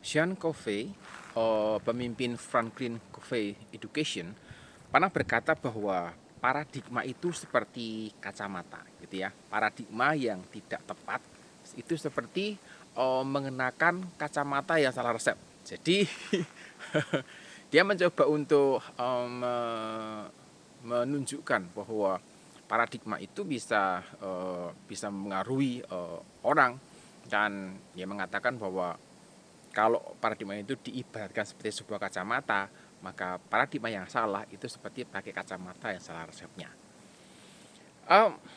Sean Covey, pemimpin Franklin Covey Education, pernah berkata bahwa paradigma itu seperti kacamata, gitu ya. Paradigma yang tidak tepat itu seperti mengenakan kacamata yang salah resep. Jadi dia mencoba untuk menunjukkan bahwa paradigma itu bisa mengaruhi orang, dan dia mengatakan bahwa kalau paradigma itu diibaratkan seperti sebuah kacamata, maka paradigma yang salah itu seperti pakai kacamata yang salah resepnya.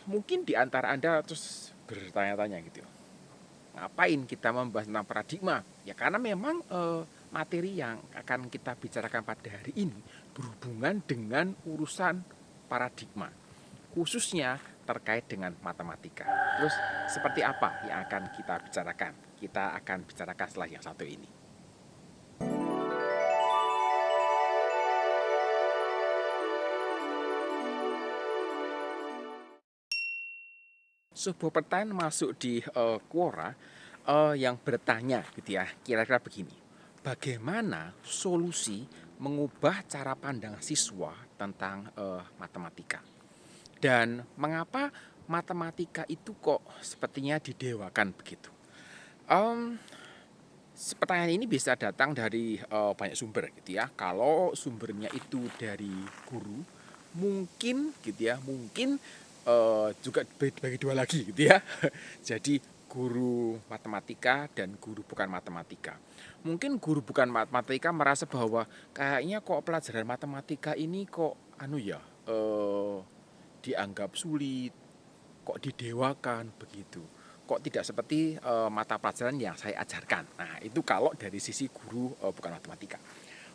Mungkin di antara Anda terus bertanya-tanya gitu, ngapain kita membahas tentang paradigma? Ya karena memang materi yang akan kita bicarakan pada hari ini berhubungan dengan urusan paradigma, khususnya terkait dengan matematika. Terus seperti apa yang akan kita bicarakan? Kita akan bicarakan setelah yang satu ini. Sebuah pertanyaan masuk di Quora yang bertanya gitu ya, kira-kira begini. Bagaimana solusi mengubah cara pandang siswa tentang matematika? Dan mengapa matematika itu kok sepertinya didewakan begitu? Um, Pertanyaan ini bisa datang dari banyak sumber gitu ya. Kalau sumbernya itu dari guru, mungkin gitu ya, mungkin juga bagi dua lagi gitu ya. Jadi guru matematika dan guru bukan matematika. Mungkin guru bukan matematika merasa bahwa kayaknya kok pelajaran matematika ini kok dianggap sulit, kok didewakan begitu, kok tidak seperti mata pelajaran yang saya ajarkan. Nah itu kalau dari sisi guru bukan matematika.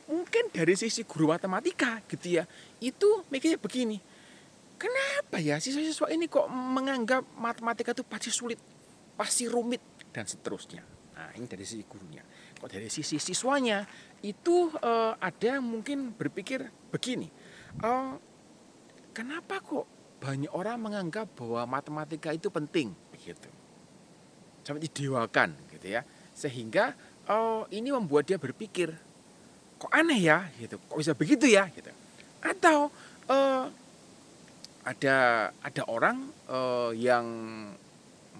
Mungkin dari sisi guru matematika gitu ya, itu mikirnya begini, kenapa ya siswa-siswa ini kok menganggap matematika itu pasti sulit, pasti rumit dan seterusnya. Nah ini dari sisi gurunya. Kok dari sisi siswanya itu ada yang mungkin berpikir begini, eh, kenapa kok banyak orang menganggap bahwa matematika itu penting begitu, sampai didewakan gitu ya, sehingga ini membuat dia berpikir kok aneh ya gitu, kok bisa begitu ya gitu. Atau eh, ada orang yang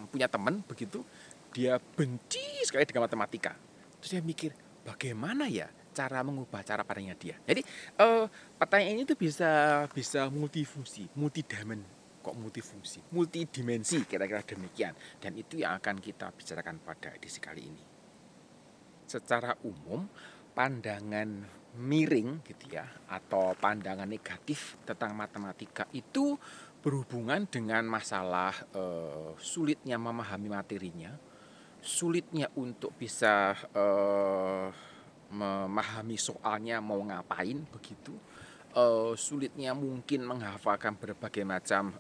punya teman begitu, dia benci sekali dengan matematika. Terus dia mikir, bagaimana ya cara mengubah cara pandangnya dia. Jadi pertanyaan ini tuh bisa bisa multifungsi, multidimensi kira-kira demikian. Dan itu yang akan kita bicarakan pada edisi kali ini. Secara umum, pandangan miring gitu ya, atau pandangan negatif tentang matematika itu berhubungan dengan masalah sulitnya memahami materinya, sulitnya untuk bisa memahami soalnya mau ngapain begitu, sulitnya mungkin menghafalkan berbagai macam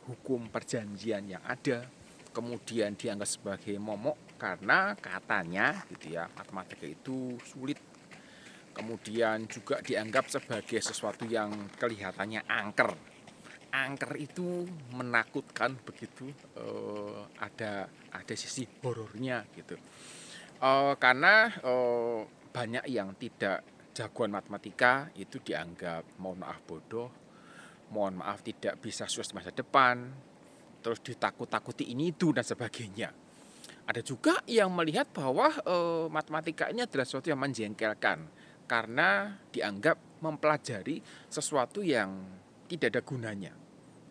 hukum perjanjian yang ada, kemudian dianggap sebagai momok karena katanya gitu ya matematika itu sulit, kemudian juga dianggap sebagai sesuatu yang kelihatannya angker. Angker itu menakutkan begitu, ada sisi horornya gitu. Karena banyak yang tidak jagoan matematika itu dianggap mohon maaf bodoh, mohon maaf tidak bisa sukses masa depan, terus ditakut-takuti ini itu dan sebagainya. Ada juga yang melihat bahwa matematika ini adalah sesuatu yang menjengkelkan karena dianggap mempelajari sesuatu yang tidak ada gunanya.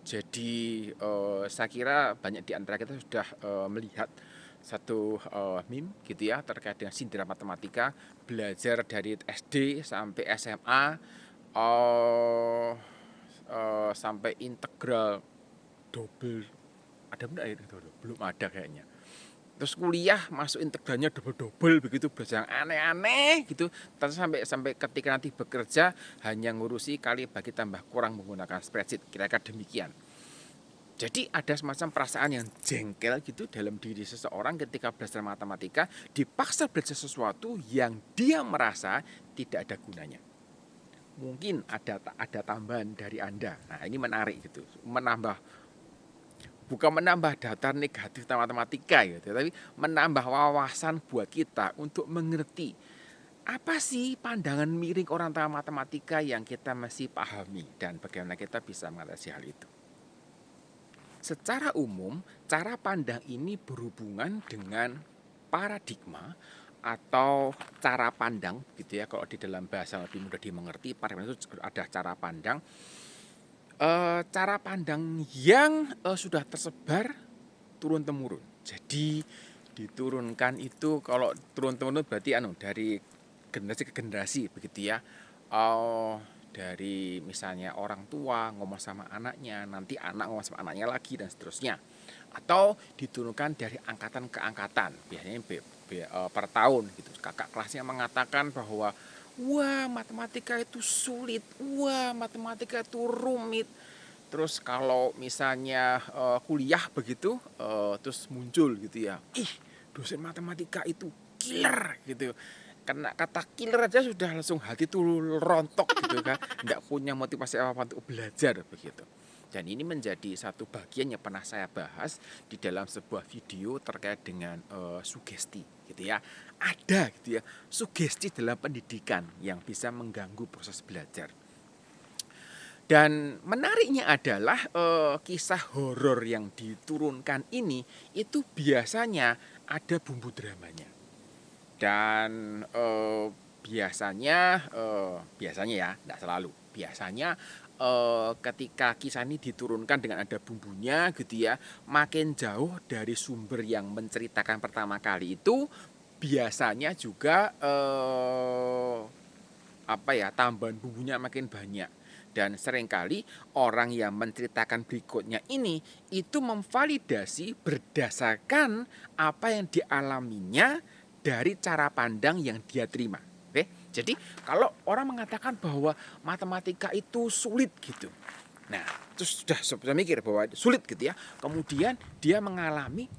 Jadi saya kira banyak di antara kita sudah melihat satu meme gitu ya terkait dengan sindiran matematika, belajar dari SD sampai SMA, sampai integral double, ada benar itu? Belum ada kayaknya. Terus kuliah masuk integralnya double-double begitu, belajar yang aneh-aneh gitu. Terus sampai ketika nanti bekerja hanya ngurusi kali bagi tambah kurang menggunakan spreadsheet, kira-kira demikian. Jadi ada semacam perasaan yang jengkel gitu dalam diri seseorang ketika belajar matematika, dipaksa belajar sesuatu yang dia merasa tidak ada gunanya. Mungkin ada tambahan dari Anda. Nah, ini menarik gitu, menambah bukan menambah daftar negatif matematika gitu, tapi menambah wawasan buat kita untuk mengerti apa sih pandangan miring orang tentang matematika yang kita masih pahami dan bagaimana kita bisa mengatasi hal itu. Secara umum, cara pandang ini berhubungan dengan paradigma atau cara pandang gitu ya. Kalau di dalam bahasa lebih mudah dimengerti, paradigma itu ada cara pandang. Cara pandang yang sudah tersebar turun-temurun. Jadi diturunkan itu, kalau turun-temurun berarti dari generasi ke generasi begitu ya. Dari misalnya orang tua ngomong sama anaknya, nanti anak ngomong sama anaknya lagi dan seterusnya. Atau diturunkan dari angkatan ke angkatan, biasanya per tahun gitu. Kakak kelasnya mengatakan bahwa wah, matematika itu sulit, wah, matematika itu rumit. Terus kalau misalnya kuliah begitu, terus muncul gitu ya, ih, dosen matematika itu killer gitu. Karena kata killer aja sudah langsung hati tuh rontok gitu kan, nggak punya motivasi apa-apa untuk belajar begitu. Dan ini menjadi satu bagian yang pernah saya bahas di dalam sebuah video terkait dengan sugesti gitu ya. Ada gitu ya, sugesti dalam pendidikan yang bisa mengganggu proses belajar. Dan menariknya adalah kisah horor yang diturunkan ini itu biasanya ada bumbu dramanya. Dan biasanya ya, tidak selalu. Biasanya ketika kisah ini diturunkan dengan ada bumbunya gitu ya, makin jauh dari sumber yang menceritakan pertama kali itu, biasanya juga tambahan bumbunya makin banyak. Dan seringkali orang yang menceritakan berikutnya ini itu memvalidasi berdasarkan apa yang dialaminya dari cara pandang yang dia terima. Oke? Jadi kalau orang mengatakan bahwa matematika itu sulit gitu. Nah, terus sudah mikir bahwa sulit gitu ya. Kemudian dia mengalami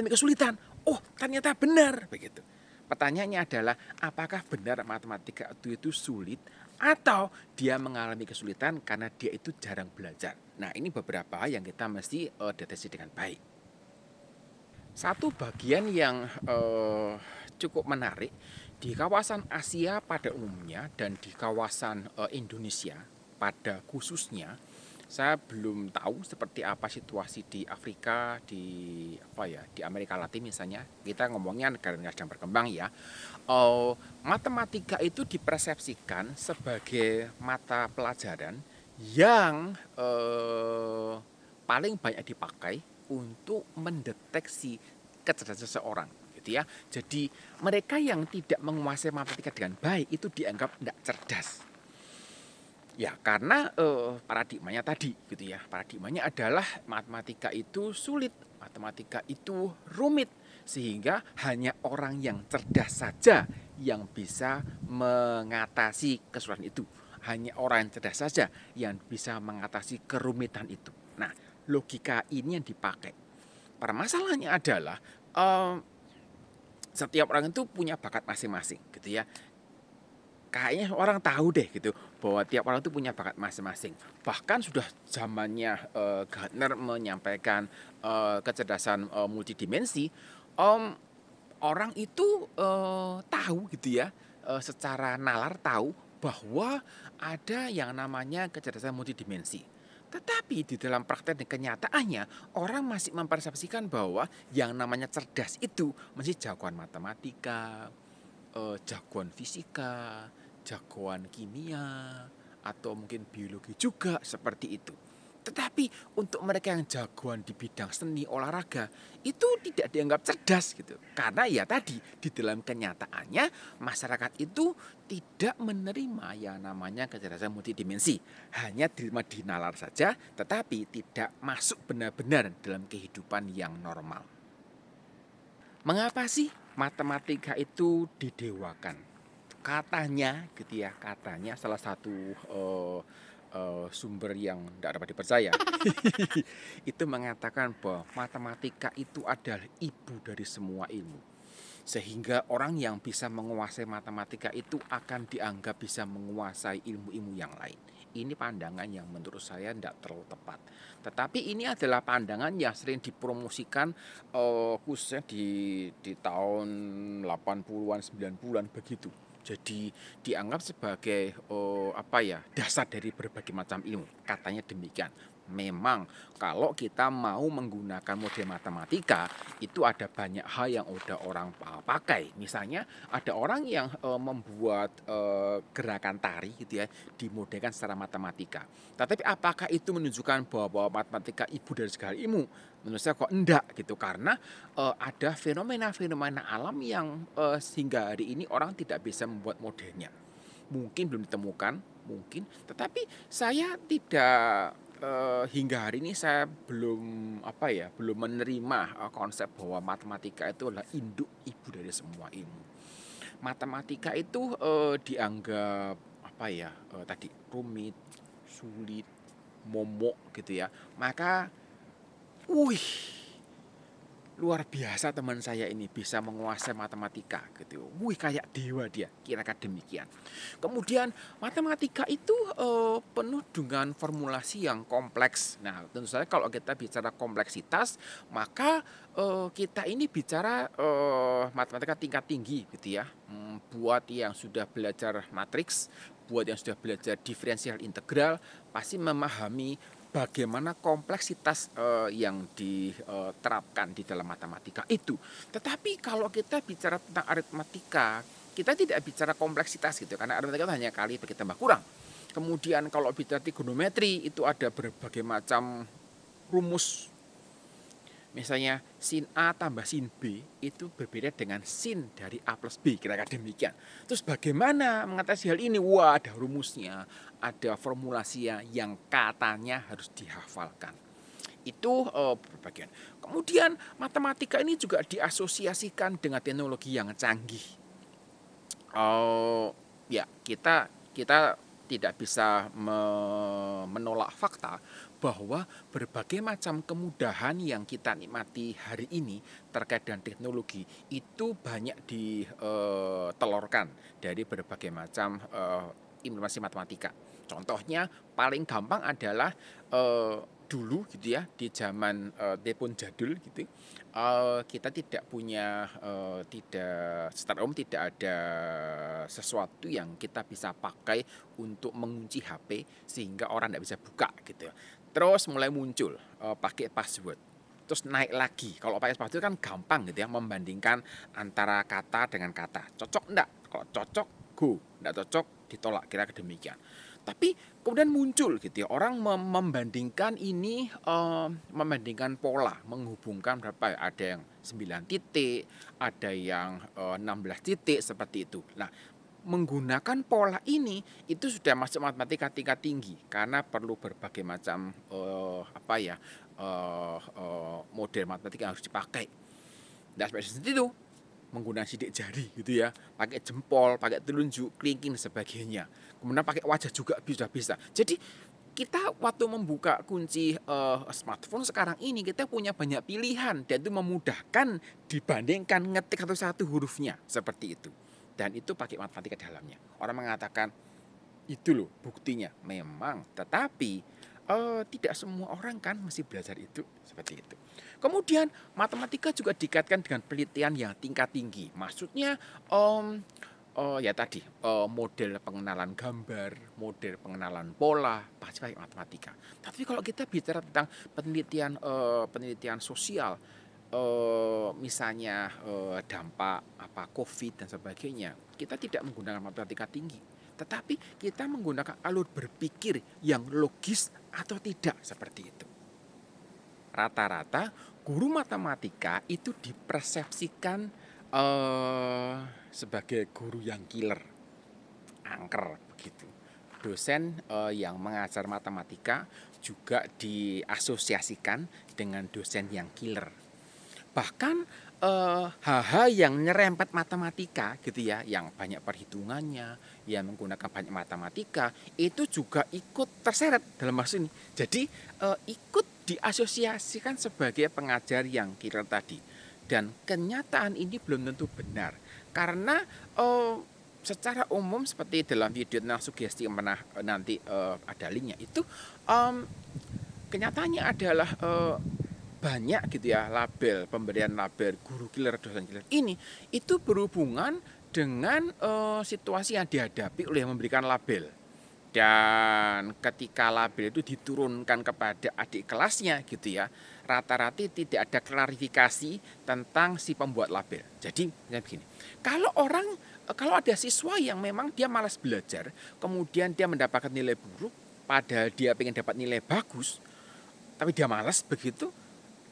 kesulitan. Oh, ternyata benar begitu. Pertanyaannya adalah apakah benar matematika itu sulit atau dia mengalami kesulitan karena dia itu jarang belajar. Nah, ini beberapa yang kita mesti deteksi dengan baik. Satu bagian yang cukup menarik di kawasan Asia pada umumnya dan di kawasan Indonesia pada khususnya, saya belum tahu seperti apa situasi di Afrika, di Amerika Latin misalnya. Kita ngomongnya negara-negara sedang berkembang ya. Matematika itu dipersepsikan sebagai mata pelajaran yang paling banyak dipakai untuk mendeteksi kecerdasan seseorang gitu ya. Jadi mereka yang tidak menguasai matematika dengan baik itu dianggap tidak cerdas. Ya, karena paradigmanya tadi gitu ya. Paradigmanya adalah matematika itu sulit, matematika itu rumit, sehingga hanya orang yang cerdas saja yang bisa mengatasi kesulitan itu. Hanya orang yang cerdas saja yang bisa mengatasi kerumitan itu. Nah, logika ini yang dipakai. Permasalahannya adalah setiap orang itu punya bakat masing-masing gitu ya. Kayaknya orang tahu deh gitu bahwa tiap orang itu punya bakat masing-masing. Bahkan sudah zamannya Gartner menyampaikan kecerdasan multidimensi, orang itu tahu gitu ya, secara nalar tahu bahwa ada yang namanya kecerdasan multidimensi. Tetapi di dalam praktek dan kenyataannya orang masih mempersepsikan bahwa yang namanya cerdas itu mesti jagoan matematika, jagoan fisika, jagoan kimia, atau mungkin biologi juga seperti itu. Tetapi untuk mereka yang jagoan di bidang seni olahraga itu tidak dianggap cerdas gitu. Karena ya tadi di dalam kenyataannya masyarakat itu tidak menerima yang namanya kecerdasan multidimensi. Hanya diterima di nalar saja tetapi tidak masuk benar-benar dalam kehidupan yang normal. Mengapa sih matematika itu didewakan? Katanya gitu ya, katanya salah satu sumber yang tidak dapat dipercaya itu mengatakan bahwa matematika itu adalah ibu dari semua ilmu. Sehingga orang yang bisa menguasai matematika itu akan dianggap bisa menguasai ilmu-ilmu yang lain. ini pandangan yang menurut saya tidak terlalu tepat. Tetapi ini adalah pandangan yang sering dipromosikan khususnya di tahun 80-an, 90-an begitu. Jadi dianggap sebagai dasar dari berbagai macam ilmu. Katanya demikian. Memang kalau kita mau menggunakan model matematika itu ada banyak hal yang udah orang pakai. Misalnya ada orang yang membuat gerakan tari gitu ya dimodelkan secara matematika. Tetapi apakah itu menunjukkan bahwa matematika ibu dari segala ilmu? Menurut saya kok enggak gitu, karena ada fenomena-fenomena alam yang sehingga hari ini orang tidak bisa membuat modelnya. Mungkin belum ditemukan, mungkin, tetapi saya tidak hingga hari ini saya belum menerima konsep bahwa matematika itu adalah induk ibu dari semua ilmu. Matematika itu dianggap tadi rumit, sulit, momok gitu ya. Maka, wih, luar biasa teman saya ini bisa menguasai matematika gitu. Wih, kayak dewa dia, kira-kira demikian. Kemudian matematika itu penuh dengan formulasi yang kompleks. Nah, tentu saja kalau kita bicara kompleksitas, maka kita ini bicara matematika tingkat tinggi gitu ya. Buat yang sudah belajar matriks, buat yang sudah belajar diferensial integral, pasti memahami bagaimana kompleksitas yang diterapkan di dalam matematika itu. Tetapi kalau kita bicara tentang aritmatika, kita tidak bicara kompleksitas gitu, karena aritmatika itu hanya kali bagi tambah kurang. Kemudian kalau bicara trigonometri itu ada berbagai macam rumus. Misalnya sin A tambah sin B itu berbeda dengan sin dari A plus B, kira-kira demikian. Terus bagaimana mengatasi hal ini? Wah, ada rumusnya, ada formulasinya yang katanya harus dihafalkan. Itu berbagian. Kemudian matematika ini juga diasosiasikan dengan teknologi yang canggih. Ya, kita tidak bisa menolak fakta bahwa berbagai macam kemudahan yang kita nikmati hari ini terkait dengan teknologi itu banyak ditelorkan dari berbagai macam informasi matematika. Contohnya paling gampang adalah dulu gitu ya, di zaman telepon jadul gitu, kita tidak punya secara umum tidak ada sesuatu yang kita bisa pakai untuk mengunci HP sehingga orang tidak bisa buka gitu. Terus mulai muncul pakai password. Terus naik lagi. Kalau pakai password kan gampang gitu ya, membandingkan antara kata dengan kata. Cocok enggak? Kalau cocok, go. Enggak cocok, ditolak. Kira-kira demikian. Tapi kemudian muncul gitu ya, orang membandingkan ini, membandingkan pola, menghubungkan berapa ya, ada yang 9 titik, ada yang 16 titik, seperti itu. Nah, menggunakan pola ini itu sudah masuk matematika tingkat tinggi karena perlu berbagai macam model matematika yang harus dipakai. Nah, seperti itu menggunakan sidik jari gitu ya, pakai jempol, pakai telunjuk, kelingking dan sebagainya. Kemudian pakai wajah juga bisa. Jadi kita waktu membuka kunci smartphone sekarang ini kita punya banyak pilihan dan itu memudahkan dibandingkan ngetik satu-satu hurufnya seperti itu. Dan itu pakai matematika dalamnya. Orang mengatakan itu loh buktinya. Memang, tetapi tidak semua orang kan mesti belajar itu seperti itu. Kemudian matematika juga dikaitkan dengan penelitian yang tingkat tinggi. Maksudnya ya tadi model pengenalan gambar, model pengenalan pola, pasti pakai matematika. Tapi kalau kita bicara tentang penelitian sosial, misalnya dampak COVID dan sebagainya, kita tidak menggunakan matematika tinggi, tetapi kita menggunakan alur berpikir yang logis atau tidak, seperti itu. Rata-rata guru matematika itu dipersepsikan sebagai guru yang killer, angker begitu. Dosen yang mengajar matematika juga diasosiasikan dengan dosen yang killer. Bahkan hal-hal yang nyerempet matematika gitu ya, yang banyak perhitungannya, yang menggunakan banyak matematika, itu juga ikut terseret dalam maksud ini. Jadi ikut diasosiasikan sebagai pengajar yang killer tadi. Dan kenyataan ini belum tentu benar. Karena secara umum seperti dalam video tentang sugesti yang pernah nanti ada linknya itu, em, kenyataannya adalah banyak gitu ya label, pemberian label guru killer, dosen killer ini itu berhubungan dengan situasi yang dihadapi oleh yang memberikan label. Dan ketika label itu diturunkan kepada adik kelasnya gitu ya, rata-rata tidak ada klarifikasi tentang si pembuat label. Jadi misalnya begini, kalau ada siswa yang memang dia malas belajar, kemudian dia mendapatkan nilai buruk, padahal dia ingin dapat nilai bagus, tapi dia malas begitu,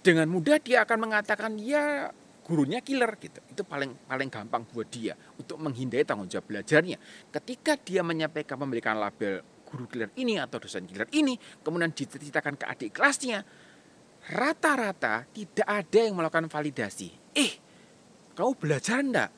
dengan mudah dia akan mengatakan ya gurunya killer gitu. Itu paling paling gampang buat dia untuk menghindari tanggung jawab belajarnya. Ketika dia menyampaikan memberikan label guru killer ini atau dosen killer ini, kemudian diceritakan ke adik kelasnya, rata-rata tidak ada yang melakukan validasi. Kamu belajar enggak?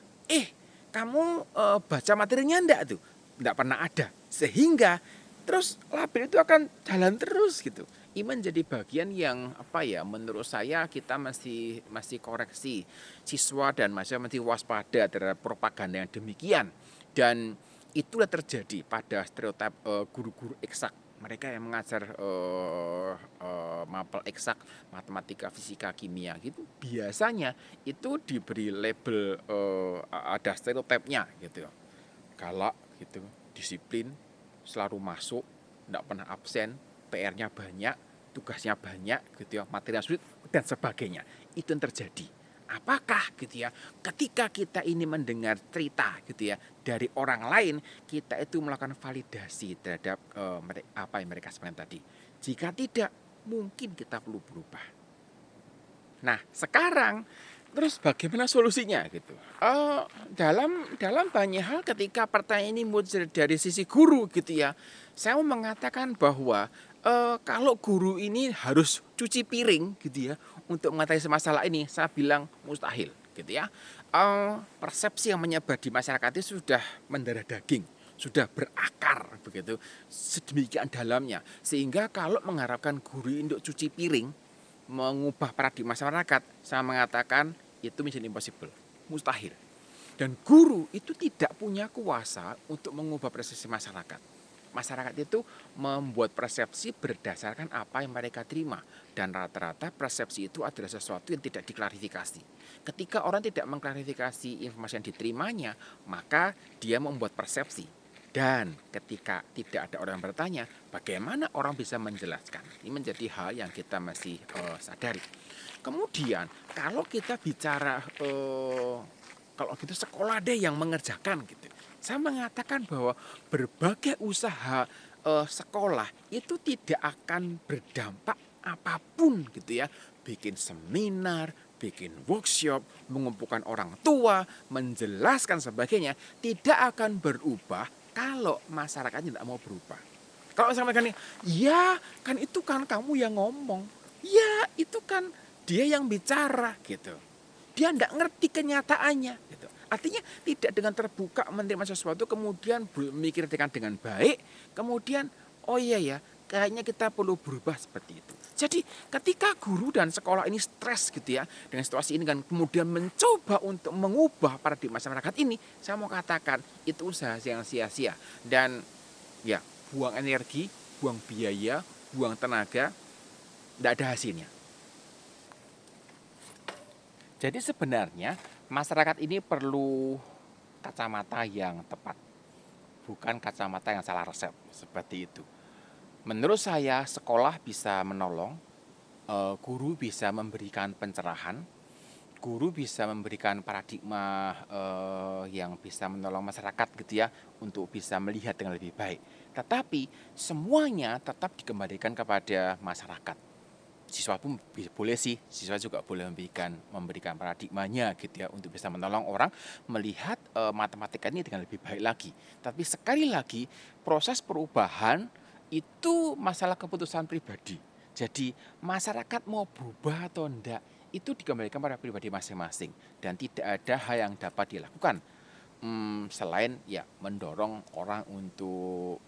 Kamu baca materinya enggak tuh? Enggak pernah ada. Sehingga terus label itu akan jalan terus gitu. Ini menjadi bagian yang menurut saya kita masih koreksi siswa dan mahasiswa mesti waspada terhadap propaganda yang demikian. Dan itulah terjadi pada stereotip guru-guru eksak, mereka yang mengajar mapel eksak, matematika, fisika, kimia gitu, biasanya itu diberi label ada stereotipnya gitu, galak gitu, disiplin, selalu masuk, tidak pernah absen, PR-nya banyak, tugasnya banyak gitu ya, materinya sulit dan sebagainya. Itu yang terjadi. Apakah gitu ya, ketika kita ini mendengar cerita gitu ya dari orang lain, kita itu melakukan validasi terhadap apa yang mereka sampaikan tadi. Jika tidak, mungkin kita perlu berubah. Nah, sekarang terus bagaimana solusinya gitu? Dalam banyak hal ketika pertanyaan ini muncul dari sisi guru gitu ya, saya mau mengatakan bahwa kalau guru ini harus cuci piring gitu ya untuk mengatasi masalah ini, saya bilang mustahil gitu ya. Persepsi yang menyebar di masyarakat itu sudah mendarah daging, sudah berakar begitu sedemikian dalamnya, sehingga kalau mengharapkan guru untuk cuci piring, mengubah paradigma masyarakat, saya mengatakan itu mission impossible, mustahil. Dan guru itu tidak punya kuasa untuk mengubah persepsi masyarakat. Masyarakat itu membuat persepsi berdasarkan apa yang mereka terima. Dan rata-rata persepsi itu adalah sesuatu yang tidak diklarifikasi. Ketika orang tidak mengklarifikasi informasi yang diterimanya, maka dia membuat persepsi. Dan ketika tidak ada orang yang bertanya, bagaimana orang bisa menjelaskan? Ini menjadi hal yang kita masih sadari. Kemudian kalau kita bicara kalau gitu sekolah deh yang mengerjakan gitu. Saya mengatakan bahwa berbagai usaha sekolah itu tidak akan berdampak apapun gitu ya. Bikin seminar, bikin workshop, mengumpulkan orang tua, menjelaskan sebagainya, tidak akan berubah kalau masyarakat tidak mau berubah. Kalau saya mengatakan, ya kan itu kan kamu yang ngomong, ya itu kan dia yang bicara gitu. Dia tidak ngerti kenyataannya gitu. Artinya tidak dengan terbuka menerima sesuatu kemudian berpikir dengan baik, kemudian oh iya ya, kayaknya kita perlu berubah seperti itu. Jadi ketika guru dan sekolah ini stres gitu ya dengan situasi ini kan, kemudian mencoba untuk mengubah paradigma masyarakat ini, saya mau katakan itu usaha yang sia-sia dan ya buang energi, buang biaya, buang tenaga, tidak ada hasilnya. Jadi sebenarnya masyarakat ini perlu kacamata yang tepat, bukan kacamata yang salah resep seperti itu. Menurut saya sekolah bisa menolong, guru bisa memberikan pencerahan, guru bisa memberikan paradigma yang bisa menolong masyarakat gitu ya untuk bisa melihat dengan lebih baik. Tetapi semuanya tetap dikembalikan kepada masyarakat. Siswa pun boleh sih, siswa juga boleh memberikan paradigmanya gitu ya untuk bisa menolong orang melihat matematika ini dengan lebih baik lagi. Tapi sekali lagi proses perubahan itu masalah keputusan pribadi. Jadi masyarakat mau berubah atau enggak itu dikembalikan pada pribadi masing-masing dan tidak ada hal yang dapat dilakukan selain ya mendorong orang untuk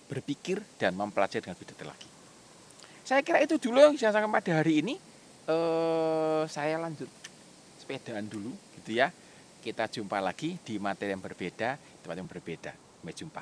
berpikir dan mempelajari dengan lebih detail lagi. Saya kira itu dulu yang saya sampaikan pada hari ini. Saya lanjut sepedaan dulu gitu ya. Kita jumpa lagi di materi yang berbeda, tempat yang berbeda. Sampai jumpa.